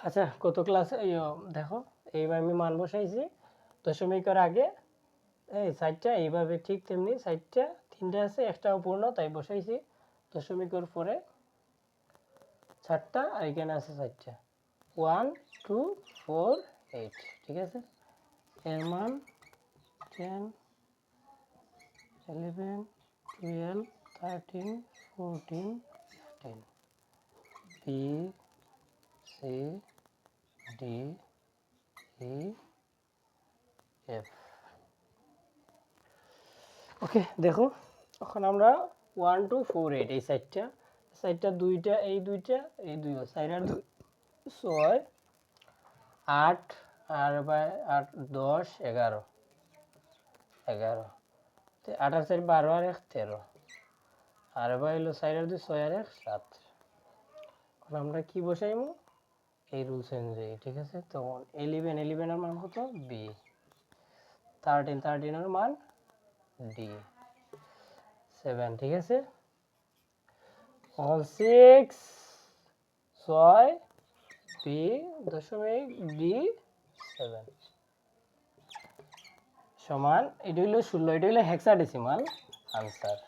আচ্ছা কত ক্লাস দেখো এইবার আমি মান বসাইছি দশমিকের আগে এই সাইডটা এইভাবে ঠিক তেমনি সাইডটা তিনটা আছে একটাও পূর্ণ তাই বসাইছি দশমিকের পরে চারটা আর এখানে আছে চারটা 1 2 4 8 ঠিক আছে এর মান 10 11 12 13 14 15 B C D E F ওকে দেখো এখন আমরা 1 2 4 8 এই সাইডটা দুইটা এই দুইটা এই দুই সাইডের 6 8 আর বাই 8 10 11 11 তে 8 আর 4 12 আর 1 13 আর বাই হলো সাইডের 2 6 আর 1 7 এখন আমরা কি বসাইমু এই রুলস অনুযায়ী ঠিক আছে তো 11 11 এর মান কত b 13 13 এর মান d 7 ঠিক আছে all 6 6 b দশমিক d 7 সমান এটা হলো 16 এটা হলো হেক্সাডেসিমাল আনসার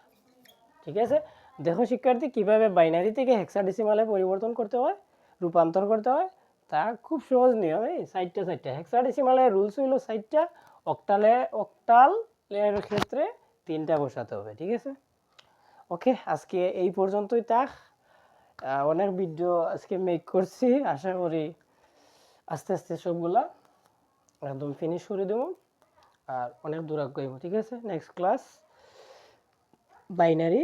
ঠিক আছে দেখো শিক্ষার্থী কিভাবে বাইনারি থেকে হেক্সাডেসিমালে পরিবর্তন করতে হয় রূপান্তর করতে হয় তা খুব সহজ নিয়ম এই সাইডটা হেক্সাডেসিমালের রুলস হলো সাইডটা অক্টালের ক্ষেত্রে তিনটা বসাতে হবে ঠিক আছে ওকে আজকে এই পর্যন্তই থাক অনেক ভিডিও আজকে মেক করছি আশা করি আস্তে আস্তে সবগুলা একদম ফিনিশ করে দেবো আর অনেক দূর আগাইব ঠিক আছে নেক্সট ক্লাস বাইনারি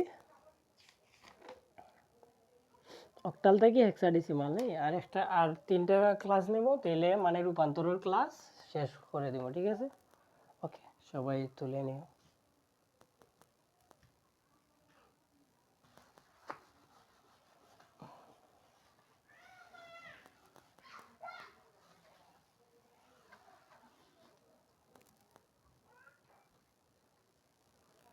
অক্টাল থেকে হেক্সাডেসিমাল নেই আর একটা আর তিনটা ক্লাস নেব তাহলে মানে রূপান্তরের ক্লাস শেষ করে দেবো ঠিক আছে ওকে সবাই তুলে নিও